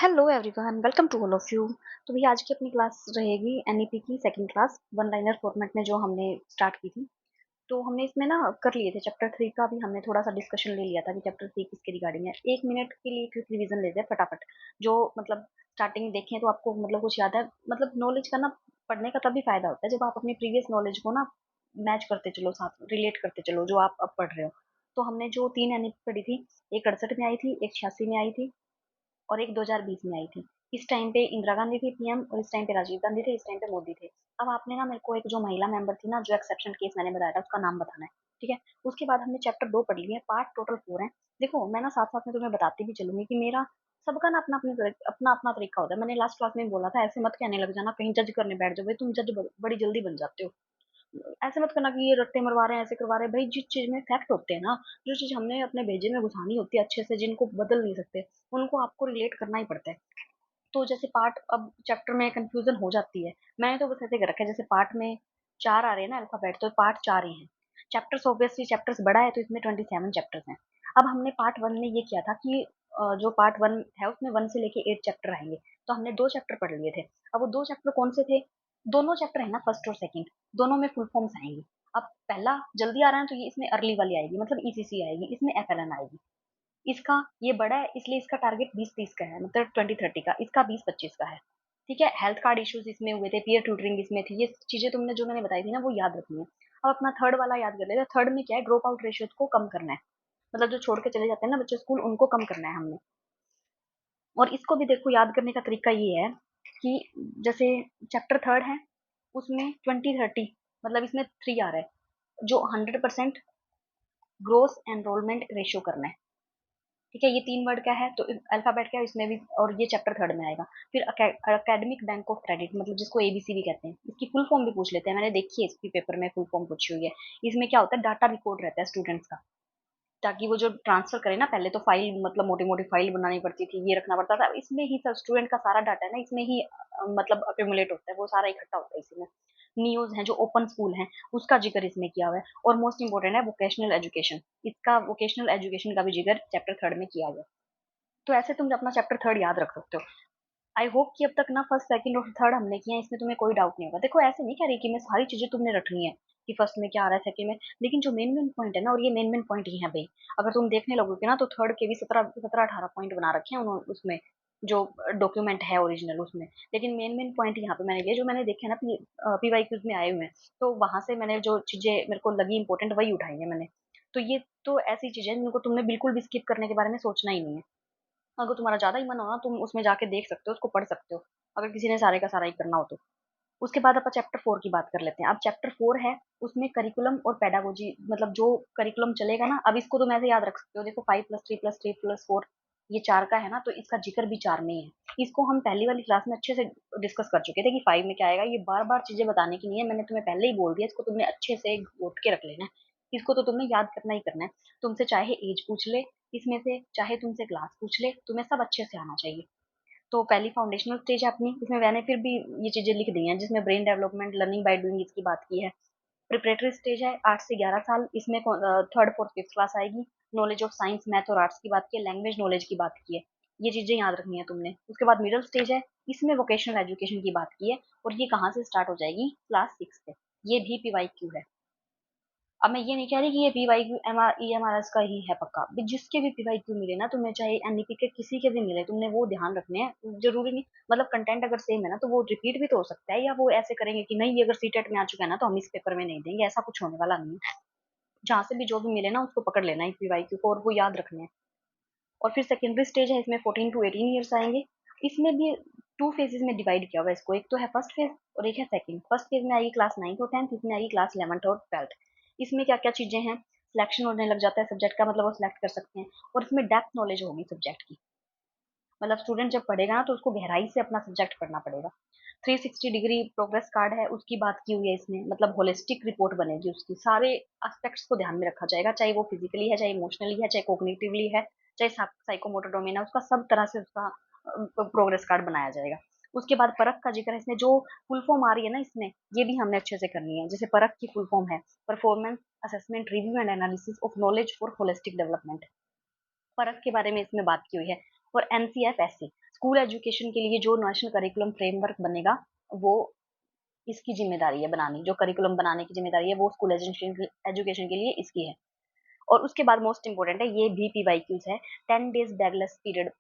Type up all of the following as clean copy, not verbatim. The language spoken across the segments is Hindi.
Hello everyone, welcome to all of you. तो भैया आज की अपनी क्लास रहेगी एनईपी की second class one liner format में जो हमने स्टार्ट की थी। तो हमने इसमें ना कर लिए थे चैप्टर 3 का भी हमने थोड़ा सा डिस्कशन ले लिया था कि चैप्टर 3 किसके रिगार्डिंग है। 1 मिनट के लिए क्विक रिवीजन लेते हैं फटाफट। जो मतलब स्टार्टिंग देखें तो आपको मतलब कुछ याद है, मतलब नॉलेज का ना पढ़ने का तभी फायदा होता है जब आप अपनी प्रीवियस नॉलेज को ना मैच करते चलो, साथ रिलेट करते चलो जो आप अब पढ़ रहे हो। तो हमने जो 3 एनईपी पढ़ी थी, एक 68 में आई थी, एक 86 में आई थी और एक 2020 में आई थी। इस टाइम पे इंदिरा गांधी थी पीएम और इस टाइम पे राजीव गांधी थे, इस टाइम पे मोदी थे। अब आपने ना मेरे को एक जो महिला मेंबर थी ना, जो एक्सेप्शन केस मैंने बताया था, उसका नाम बताना है। ठीक है। उसके बाद हमने चैप्टर 2 पढ़ लिया है, पार्ट टोटल 4 है। देखो मैं ना साथ साथ में तुम्हें बताती भी चलूंगी कि मेरा सबका ना अपना अपना तरीका होता है। मैंने लास्ट क्लास में बोला था, ऐसे मत कहने लग जाना कहीं जज करने बैठ जाओ, भाई तुम जज बड़ी जल्दी बन जाते हो। ऐसे मत करना कि ये रट्टे मरवा रहे हैं, ऐसे करवा रहे हैं। भाई जिस चीज में फैक्ट होते हैं ना, जो चीज हमने अपने भेजे में घुसानी होती है अच्छे से, जिनको बदल नहीं सकते, उनको आपको रिलेट करना ही पड़ता है। तो जैसे पार्ट अब चैप्टर में कंफ्यूजन हो जाती है। मैंने तो बस ऐसे कर रखा है, जैसे पार्ट में 4 आ रहे हैं ना अल्फाबेट, तो पार्ट 4 ही हैं। चैप्टर्स ऑब्वियसली चैप्टर्स बड़ा है तो इसमें 27 चैप्टर्स हैं। अब हमने पार्ट 1 में ये किया था कि जो पार्ट 1 है उसमें 1 से लेके 8 चैप्टर आएंगे। तो हमने 2 चैप्टर पढ़ लिए थे। अब वो 2 चैप्टर कौन से थे? दोनों चैप्टर है ना, फर्स्ट और सेकंड, दोनों में फुल फॉर्म्स आएंगे। अब पहला जल्दी आ रहा है तो ये इसमें अर्ली वाली आएगी, मतलब ईसीसी आएगी, इसमें एफएलएन आएगी। इसका ये बड़ा है इसलिए इसका टारगेट 20-30 का है, मतलब 20-30 का, इसका 20-25 का है। ठीक है। हेल्थ कार्ड इश्यूज इसमें हुए थे, पीयर ट्यूटरिंग इसमें थी, ये चीजें तुमने जो मैंने बताई थी ना वो याद रखनी है। अब अपना थर्ड वाला याद कर लेते। थर्ड में क्या है, ड्रॉप आउट रेशियो को कम करना है। मतलब जो छोड़ के चले जाते हैं ना बच्चे स्कूल, उनको कम करना है हमने। और इसको भी देखो याद करने का तरीका ये है कि जैसे चैप्टर थर्ड है, उसमें 20-30, मतलब इसमें 3 आ रहा है, जो 100% ग्रोस एनरोलमेंट रेशियो करना है। ठीक है। ये 3 वर्ड क्या है, तो अल्फाबेट क्या है इसमें भी, और ये चैप्टर थर्ड में आएगा। फिर अकेडमिक बैंक ऑफ क्रेडिट, मतलब जिसको एबीसी भी कहते हैं, इसकी फुल फॉर्म भी पूछ लेते हैं। मैंने देखी है इसकी पेपर में फुल फॉर्म पूछी हुई है। इसमें क्या होता है, डाटा रिकॉर्ड रहता है स्टूडेंट्स का, ताकि वो जो ट्रांसफर करे ना, पहले तो फाइल मतलब मोटी मोटी फाइल बनानी पड़ती थी, ये रखना पड़ता था। इसमें ही सब स्टूडेंट का सारा डाटा है ना, इसमें ही मतलब अक्यूमुलेट होता है, वो सारा इकट्ठा होता है इसी में। न्यूज है जो ओपन स्कूल है, उसका जिक्र इसमें किया हुआ है। और मोस्ट इंपोर्टेंट है वोकेशनल एजुकेशन, इसका वोकेशनल एजुकेशन का भी जिक्र चैप्टर थर्ड में किया हुआ है। तो ऐसे तुम अपना चैप्टर थर्ड याद रख सकते हो। आई होप कि अब तक ना फर्स्ट सेकंड और थर्ड हमने किया है, इसमें तुम्हें कोई डाउट नहीं होगा। देखो ऐसे नहीं कह रही कि मैं सारी चीजें तुमने रखनी है कि फर्स्ट में क्या आ रहा है सेकंड में, लेकिन जो मेन मेन पॉइंट है ना, और ये मेन मेन पॉइंट ही है भाई। अगर तुम देखने लगोगे ना तो थर्ड के भी 17-18 पॉइंट बना रखे हैं उन्होंने उसमें, जो डॉक्यूमेंट है ओरिजिनल उसमें। लेकिन मेन मेन पॉइंट यहाँ पे मैंने लिए, जो मैंने देखे ना पीवाई क्यूज में आए हुए हैं, तो वहां से मैंने जो चीजें मेरे को लगी इंपॉर्टेंट वही उठाई है मैंने। तो ये तो ऐसी चीजें हैं जिनको तुमने बिल्कुल भी स्किप करने के बारे में सोचना ही नहीं है। अगर तुम्हारा ज़्यादा ही मन हो ना, तुम उसमें जाके देख सकते हो, उसको पढ़ सकते हो, अगर किसी ने सारे का सारा ही करना हो तो। उसके बाद अपन चैप्टर 4 की बात कर लेते हैं। अब चैप्टर 4 है, उसमें करिकुलम और पेडागोजी, मतलब जो करिकुलम चलेगा ना, अब इसको तुम ऐसे याद रख सकते हो। देखो 5+3+3+4, ये 4 का है ना, तो इसका जिक्र भी 4 में ही है। इसको हम पहली वाली क्लास में अच्छे से डिस्कस कर चुके थे कि 5 में क्या आएगा। ये बार बार चीजें बताने की नहीं है, मैंने तुम्हें पहले ही बोल दिया। इसको तुमने अच्छे से घोट के रख लेना है, इसको तो तुमने याद करना ही करना है। तुमसे चाहे एज पूछ ले इसमें से, चाहे तुमसे क्लास पूछ ले, तुम्हें सब अच्छे से आना चाहिए। तो पहली फाउंडेशनल स्टेज है अपनी, इसमें मैंने फिर भी ये चीजें लिख दी हैं, जिसमें brain development, learning by doing, इसकी बात की है। प्रिपरेटरी स्टेज है 8 से 11 साल, इसमें थर्ड फोर्थ फिफ्थ क्लास आएगी। नॉलेज ऑफ साइंस मैथ और आर्ट्स की बात की है, लैंग्वेज नॉलेज की बात की है। ये चीजें याद रखनी है तुमने। उसके बाद मिडिल स्टेज है, इसमें वोकेशनल एजुकेशन की बात की है, और ये कहाँ से स्टार्ट हो जाएगी, क्लास 6 से। ये भी पीवाई क्यू है। अब मैं ये नहीं कह रही कि ये P Y Q M R E M R S का ही है पक्का भी, जिसके भी पीवाई क्यू मिले ना तुम्हें, चाहे एनईपी के किसी के भी मिले, तुमने वो ध्यान रखने हैं। जरूरी नहीं, मतलब कंटेंट अगर सेम है ना तो वो रिपीट भी तो हो सकता है, या वो ऐसे करेंगे कि नहीं ये अगर सीटेट में आ चुका है ना तो हम इस पेपर में नहीं देंगे, ऐसा कुछ होने वाला नहीं है। जहां से भी जो भी मिले ना उसको पकड़ लेना है पीवाई क्यू को, और वो याद रखने हैं। और फिर सेकेंडरी स्टेज है, इसमें 14 to 18 ईयर्स आएंगे। इसमें भी 2 फेजेस में डिवाइड किया हुआ है इसको, एक तो है फर्स्ट फेज और एक है सेकंड। फर्स्ट फेज में आएगी क्लास 9 और 10, इसमें आएगी क्लास 11 और 12। इसमें क्या क्या चीजें हैं, सिलेक्शन होने लग जाता है सब्जेक्ट का, मतलब वो सिलेक्ट कर सकते हैं। और इसमें डेप्थ नॉलेज होगी सब्जेक्ट की, मतलब स्टूडेंट जब पढ़ेगा ना तो उसको गहराई से अपना सब्जेक्ट पढ़ना पड़ेगा। 360 डिग्री प्रोग्रेस कार्ड है, उसकी बात की हुई है इसमें, मतलब होलिस्टिक रिपोर्ट बनेगी, उसकी सारे एस्पेक्ट्स को ध्यान में रखा जाएगा, चाहे वो फिजिकली है, चाहे इमोशनली है, चाहे कोग्निटिवली है, चाहे साइकोमोटर डोमेन है, उसका सब तरह से उसका प्रोग्रेस कार्ड बनाया जाएगा। उसके बाद परख का जिक्र है इसमें, जो फुल फॉर्म आ रही है ना इसमें, ये भी हमने अच्छे से करनी है। जैसे परख की फुल फॉर्म है performance assessment review and analysis of knowledge for holistic development, परख के बारे में इसमें बात की हुई है। और एनसीएफ एससी, स्कूल एजुकेशन के लिए जो नेशनल करिकुलम फ्रेमवर्क बनेगा वो इसकी जिम्मेदारी है बनानी, जो करिकुलम बनाने की जिम्मेदारी है वो स्कूल एजुकेशन के लिए इसकी है। और उसके बाद मोस्ट इंपोर्टेंट है ये VPYQs है, 10 days backless period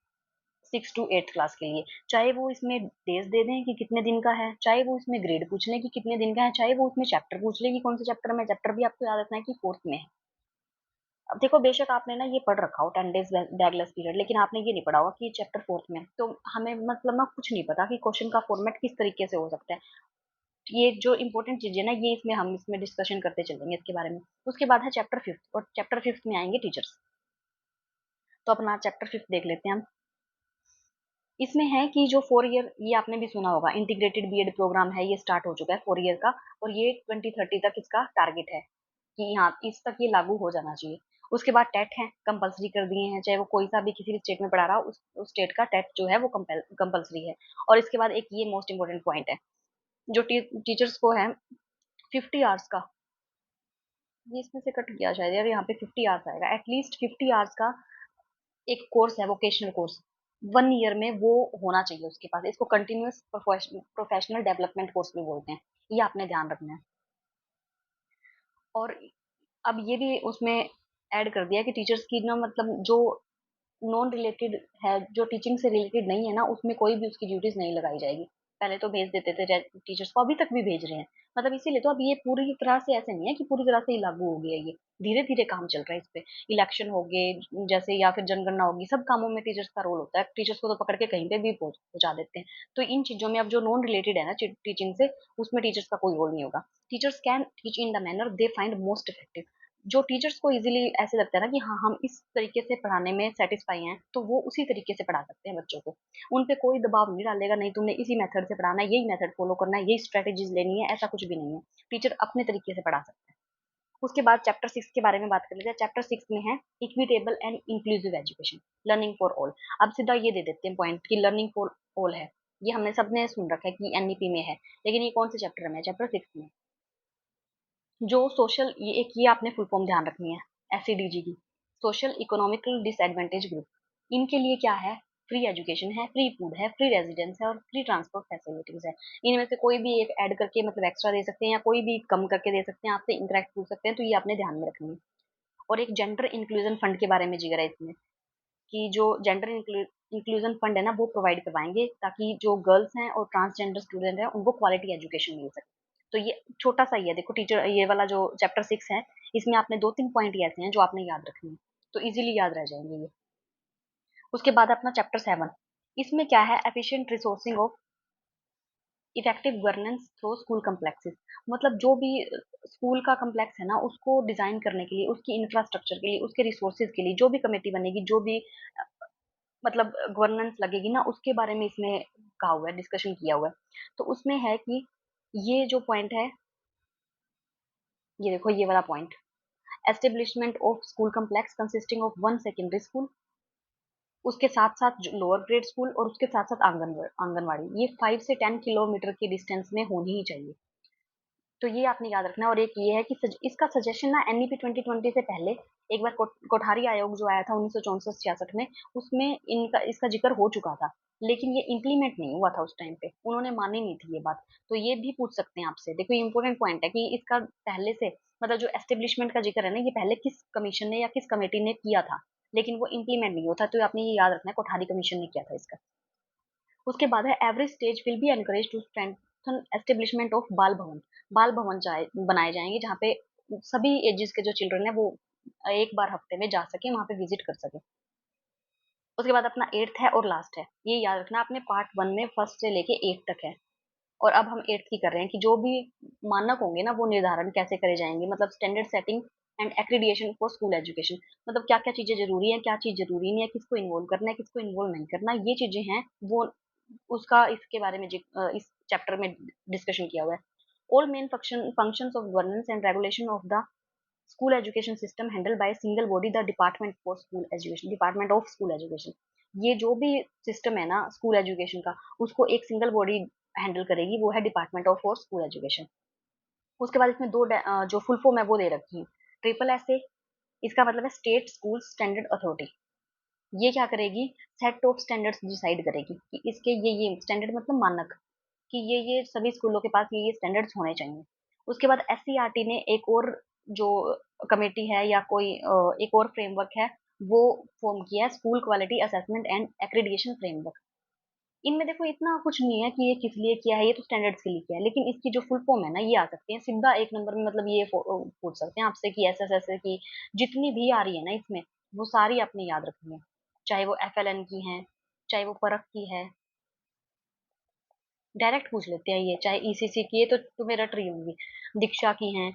6 to 8 class के लिए। चाहे वो इसमें डेज दे दें कि कितने दिन का है, चाहे वो इसमें ग्रेड पूछ लें कि कितने दिन का है, चाहे वो उसमें चैप्टर पूछ लें कि कौन से चैप्टर में, चैप्टर भी आपको याद रखना है कि फोर्थ में है। अब देखो बेशक आपने ना ये पढ़ रखा हो 10 days बैकलेस पीरियड, लेकिन आपने ये नहीं पढ़ा होगा कि चैप्टर फोर्थ में, तो हमें मतलब ना कुछ नहीं पता कि क्वेश्चन का फॉर्मेट किस तरीके से हो सकता है। ये जो इंपॉर्टेंट चीजें ना ये इसमें हम इसमें डिस्कशन करते चलेंगे इसके बारे में। उसके बाद है चैप्टर फिफ्थ, और चैप्टर फिफ्थ में आएंगे टीचर्स। तो अपना चैप्टर फिफ्थ देख लेते हैं हम। इसमें है कि जो 4 ईयर, ये आपने भी सुना होगा, इंटीग्रेटेड बीएड प्रोग्राम है, ये स्टार्ट हो चुका है 4 ईयर का, और ये 2030 तक इसका टारगेट है कि यहाँ इस तक ये लागू हो जाना चाहिए। उसके बाद टेट है, कंपलसरी कर दिए हैं, चाहे वो कोई सा भी किसी भी स्टेट में पढ़ा रहा हो, उस स्टेट का टेट जो है वो कंपलसरी है। और इसके बाद एक ये मोस्ट इंपोर्टेंट पॉइंट है, जो टीचर्स को है 50 आवर्स का, ये इसमें से कट गया शायद यार, यहाँ पे 50 आवर्स आएगा, एटलीस्ट 50 आवर्स का एक कोर्स है, वोकेशनल कोर्स 1 ईयर में वो होना चाहिए उसके पास। इसको कंटिन्यूअस प्रोफेशनल डेवलपमेंट कोर्स भी बोलते हैं, ये आपने ध्यान रखना है। और अब ये भी उसमें ऐड कर दिया कि टीचर्स की ना मतलब जो नॉन रिलेटेड है, जो टीचिंग से रिलेटेड नहीं है ना, उसमें कोई भी उसकी ड्यूटीज नहीं लगाई जाएगी। पहले तो भेज देते थे टीचर्स को, अभी तक भी भेज रहे हैं, मतलब इसीलिए तो अब ये पूरी तरह से ऐसे नहीं है कि पूरी तरह से ही लागू हो गया, ये धीरे धीरे काम चल रहा है इस पे। इलेक्शन हो गए जैसे, या फिर जनगणना होगी, सब कामों में टीचर्स का रोल होता है, टीचर्स को तो पकड़ के कहीं पे भी पहुंचा देते हैं। तो इन चीजों में अब जो नॉन रिलेटेड है ना टीचिंग से, उसमें टीचर्स का कोई रोल नहीं होगा। Teachers can teach in the manner they find most effective. जो टीचर्स को इजीली ऐसे लगता है ना कि हाँ हम इस तरीके से पढ़ाने में सेटिस्फाई हैं, तो वो उसी तरीके से पढ़ा सकते हैं बच्चों को। उन पे कोई दबाव नहीं डालेगा, नहीं तुमने इसी मेथड से पढ़ाना है, यही मेथड फॉलो करना है, यही स्ट्रेटेजीज लेनी है, ऐसा कुछ भी नहीं है। टीचर अपने तरीके से पढ़ा सकता है। उसके बाद चैप्टर 6 के बारे में बात कर लेते हैं। चैप्टर 6 में है equitable and inclusive education, learning for all. अब सीधा ये दे देते हैं पॉइंट कि लर्निंग फॉर ऑल है, ये हमने सबने सुन रखा है कि एनईपी में है, लेकिन ये कौन से चैप्टर में है? चैप्टर 6 में। जो सोशल, ये एक ये आपने फुल फॉर्म ध्यान रखनी है, एसईडीजी की, सोशल इकोनॉमिकल डिसएडवांटेज ग्रुप। इनके लिए क्या है? फ्री एजुकेशन है, फ्री फूड है, फ्री रेजिडेंस है, और फ्री ट्रांसपोर्ट फैसिलिटीज है। इनमें से कोई भी एक ऐड करके मतलब एक्स्ट्रा दे सकते हैं, या कोई भी कम करके दे सकते हैं, आपसे इंटरेक्ट पूछ सकते हैं, तो ये आपने ध्यान में रखनी है। और एक जेंडर इंक्लूजन फंड के बारे में जिक्र है इसमें, कि जो जेंडर इंक्लूजन फंड है ना वो प्रोवाइड करवाएंगे, ताकि जो गर्ल्स हैं और ट्रांसजेंडर स्टूडेंट हैं उनको क्वालिटी एजुकेशन मिल सके। तो ये छोटा सा ही है, देखो टीचर ये वाला जो चैप्टर 6 है, इसमें आपने 2-3 पॉइंट ही ऐसे हैं जो आपने याद रखने हैं, तो इजीली याद रह जाएंगे ये। उसके बाद अपना चैप्टर 7, इसमें क्या है? Efficient resourcing of effective governance through school complexes. मतलब जो भी स्कूल का कम्प्लेक्स है ना, उसको डिजाइन करने के लिए, उसकी इंफ्रास्ट्रक्चर के लिए, उसके रिसोर्सेज के लिए जो भी कमेटी बनेगी, जो भी मतलब गवर्नेंस लगेगी ना, उसके बारे में इसमें कहा हुआ है, डिस्कशन किया हुआ है। तो उसमें है कि ये जो पॉइंट है, ये देखो ये वाला point, establishment of school complex consisting of 1 secondary school, उसके साथ साथ लोअर ग्रेड स्कूल, और उसके साथ साथ आंगनवाड़ी, ये 5 से 10 किलोमीटर की डिस्टेंस में होनी ही चाहिए। तो ये आपने याद रखना है। और एक ये है कि इसका सजेशन ना एनईपी 2020 से पहले एक बार कोठारी आयोग जो आया था 1964-66 में, उसमें इनका इसका जिक्र हो चुका था, लेकिन ये इम्प्लीमेंट नहीं हुआ था उस टाइम पे, उन्होंने मानी नहीं थी ये बात। तो ये भी पूछ सकते हैं आपसे, देखो ये इंपॉर्टेंट पॉइंट है कि इसका पहले से मतलब जो एस्टेब्लिशमेंट का जिक्र है ना, ये पहले किस कमीशन ने या किस कमेटी ने किया था, लेकिन वो इम्प्लीमेंट नहीं होता। तो आपने ये याद रखना है, कोठारी कमीशन ने किया था इसका। उसके बाद है every stage will be encourage to strengthen establishment of Bal Bhavan. बाल भवन बनाए जाएंगे जहाँ पे सभी एजेस के जो चिल्ड्रन है वो एक बार हफ्ते में जा सके, वहां पे विजिट कर सके। उसके बाद अपना एट्थ है और लास्ट है, ये याद रखना आपने, पार्ट 1 में फर्स्ट से लेके 8 तक है, और अब हम 8th की कर रहे हैं कि जो भी मानक होंगे ना वो निर्धारण कैसे करे जाएंगे, मतलब standard setting and accreditation for school education. मतलब क्या क्या चीजें जरूरी है, क्या चीज जरूरी नहीं है, किसको इन्वॉल्व करना है, किसको इन्वॉल्व नहीं करना, ये चीजें हैं वो उसका इसके बारे में इस चैप्टर में डिस्कशन किया हुआ है। All main functions of governance and regulation of the school education system handle by single body, the department for school education, department of school education. ये जो भी सिस्टम है ना स्कूल एजुकेशन का, उसको एक सिंगल बॉडी हैंडल करेगी, वो है department of for school education. उसके बाद इसमें जो फुल फॉर्म है वो दे रखी है, ट्रिपल एस ए, इसका मतलब है स्टेट स्कूल स्टैंडर्ड अथॉरिटी। ये क्या करेगी, सेट ऑफ स्टैंडर्ड्स डिसाइड करेगी कि इसके ये स्टैंडर्ड मतलब मानक, कि ये सभी स्कूलों के पास ये स्टैंडर्ड्स होने चाहिए। उसके बाद एससीईआरटी ने एक और जो कमेटी है या कोई एक और फ्रेमवर्क है वो फॉर्म किया है, school quality assessment and accreditation framework. इनमें देखो इतना कुछ नहीं है कि ये किस लिए किया है, ये तो स्टैंडर्ड्स के लिए किया है, लेकिन इसकी जो फुल फॉर्म है ना ये आ सकती है सीधा एक नंबर में, मतलब ये पूछ सकते हैं आपसे कि ऐसे ऐसे की जितनी भी आ रही है ना इसमें, वो सारी आपने याद रखनी है, चाहे वो एफएलएन की है, चाहे वो परख की है, डायरेक्ट पूछ लेते हैं ये, चाहे ईसीसी की है तो तुम्हें रट रही होंगी, दीक्षा की हैं।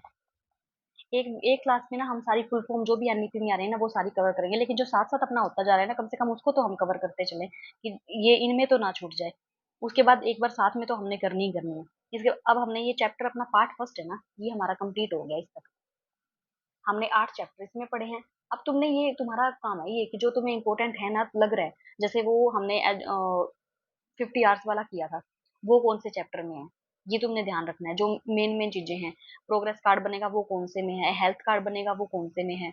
एक एक क्लास में ना हम सारी फुल फॉर्म जो भी एनईपी में आ रही है ना वो सारी कवर करेंगे, लेकिन जो साथ साथ अपना होता जा रहा है ना कम से कम उसको तो हम कवर करते चले कि ये इनमें तो ना छूट जाए। उसके बाद एक बार साथ में तो हमने करनी ही करनी है। इसके अब हमने ये चैप्टर अपना पार्ट फर्स्ट है ना ये हमारा कंप्लीट हो गया इस तक। हमने 8 चैप्टर इसमें पढ़े हैं। अब तुमने ये तुम्हारा काम है ये कि जो तुम्हें इंपॉर्टेंट है ना लग रहा है, जैसे वो हमने 50 आवर्स वाला किया था, वो कौन से चैप्टर में है ये तुमने ध्यान रखना है। जो मेन मेन चीजें हैं, प्रोग्रेस कार्ड बनेगा वो कौन से में है, हेल्थ कार्ड बनेगा वो कौन से में है,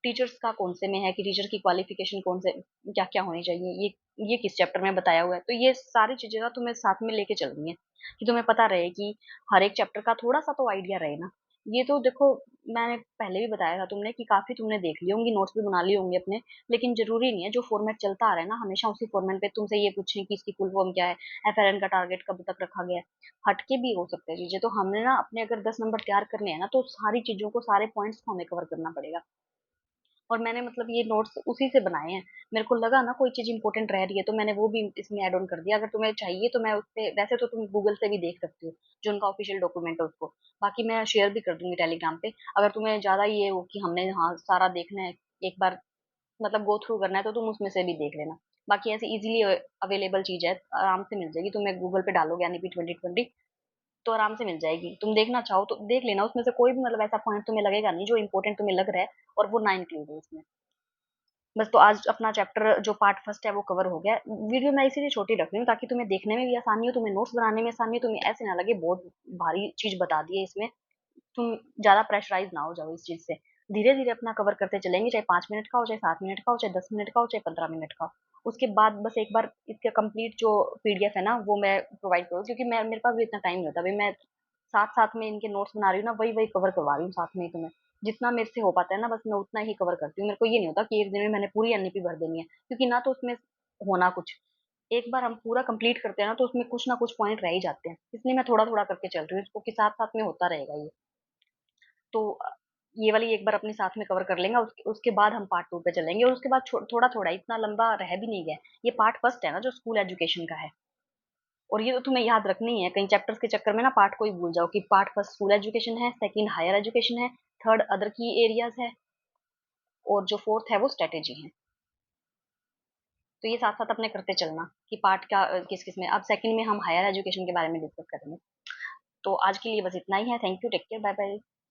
टीचर्स का कौन से में है कि टीचर की क्वालिफिकेशन कौन से क्या क्या होनी चाहिए, ये किस चैप्टर में बताया हुआ है। तो ये सारी चीजें ना तुम्हें साथ में लेके चलनी है कि तुम्हें पता रहे कि हर एक चैप्टर का थोड़ा सा तो आइडिया रहे ना। ये तो देखो मैंने पहले भी बताया था तुमने कि काफी तुमने देख ली होंगी, नोट्स भी बना लिए होंगे अपने, लेकिन जरूरी नहीं है जो फॉर्मेट चलता आ रहा है ना हमेशा उसी फॉर्मेट पे तुमसे ये पूछें कि इसकी फुल फॉर्म क्या है, एफएलएन का टारगेट कब तक रखा गया है। हटके भी हो सकते हैं चीजें, तो हमने ना अपने अगर 10 नंबर तैयार करने हैं ना तो सारी चीजों को सारे पॉइंट्स को हमें कवर करना पड़ेगा। और मैंने मतलब ये नोट्स उसी से बनाए हैं। मेरे को लगा ना कोई चीज़ इंपॉर्टेंट रह रही है तो मैंने वो भी इसमें ऐड ऑन कर दिया। अगर तुम्हें चाहिए तो मैं उससे, वैसे तो तुम गूगल से भी देख सकती हो जो उनका ऑफिशियल डॉक्यूमेंट है उसको, बाकी मैं शेयर भी कर दूंगी टेलीग्राम पे। अगर तुम्हें ज़्यादा ये हो कि हमने हाँ सारा देखना है एक बार, मतलब गो थ्रू करना है, तो तुम उसमें से भी देख लेना। बाकी ऐसे इजीली अवेलेबल चीज़ है, आराम से मिल जाएगी तुम्हें, गूगल पे डालोगे यानी कि 2020 तो आराम से मिल जाएगी। तुम देखना चाहो तो देख लेना, उसमें से कोई भी मतलब ऐसा पॉइंट तुम्हें लगेगा नहीं जो इंपॉर्टेंट तुम्हें लग रहा है और वो ना इंक्लूड है उसमें। बस तो आज अपना चैप्टर जो पार्ट फर्स्ट है वो कवर हो गया। वीडियो मैं इसीलिए छोटी रख रही हूँ ताकि तुम्हें देखने में भी आसानी हो, तुम्हें नोट्स बनाने में आसानी हो, तुम्हें ऐसे ना लगे बहुत भारी चीज बता दी है इसमें, तुम ज्यादा प्रेशराइज ना हो जाओ इस चीज से। धीरे धीरे अपना कवर करते चलेंगे, चाहे 5 मिनट का हो, चाहे 7 मिनट का हो, चाहे 10 मिनट का हो, चाहे 15 मिनट का हो। उसके बाद बस एक बार इसका कंप्लीट जो पीडीएफ है ना वो मैं प्रोवाइड करूँ, क्योंकि मैं मेरे पास भी इतना टाइम नहीं होता। अभी मैं साथ साथ में इनके नोट्स बना रही हूँ ना, वही वही कवर करवा रही हूँ साथ में ही तुम्हें। जितना मेरे से हो पाता है ना बस मैं उतना ही कवर करती हूँ। मेरे को ये नहीं होता कि एक दिन में मैंने पूरी एनईपी भर देनी है, क्योंकि ना तो उसमें होना कुछ, एक बार हम पूरा कंप्लीट करते हैं ना तो उसमें कुछ ना कुछ पॉइंट रह ही जाते हैं, इसलिए मैं थोड़ा थोड़ा करके चल रही हूँ इसको कि साथ साथ में होता रहेगा ये। तो ये वाली एक बार अपने साथ में कवर कर लेंगे, उसके बाद हम पार्ट 2 पे चलेंगे, और उसके बाद थोड़ा थोड़ा इतना लंबा रह भी नहीं गया। ये पार्ट फर्स्ट है ना जो स्कूल एजुकेशन का है, और ये तो तुम्हें याद रखनी है, कहीं चैप्टर्स के चक्कर में ना पार्ट को ही भूल जाओ कि पार्ट फर्स्ट स्कूल एजुकेशन है, सेकंड हायर एजुकेशन है, थर्ड अदर की एरियाज है, और जो फोर्थ है वो स्ट्रेटेजी है। तो ये साथ साथ अपने करते चलना कि पार्ट का किस किस में। अब सेकंड में हम हायर एजुकेशन के बारे में डिस्कस करेंगे। तो आज के लिए बस इतना ही है। Thank you, take care, bye bye.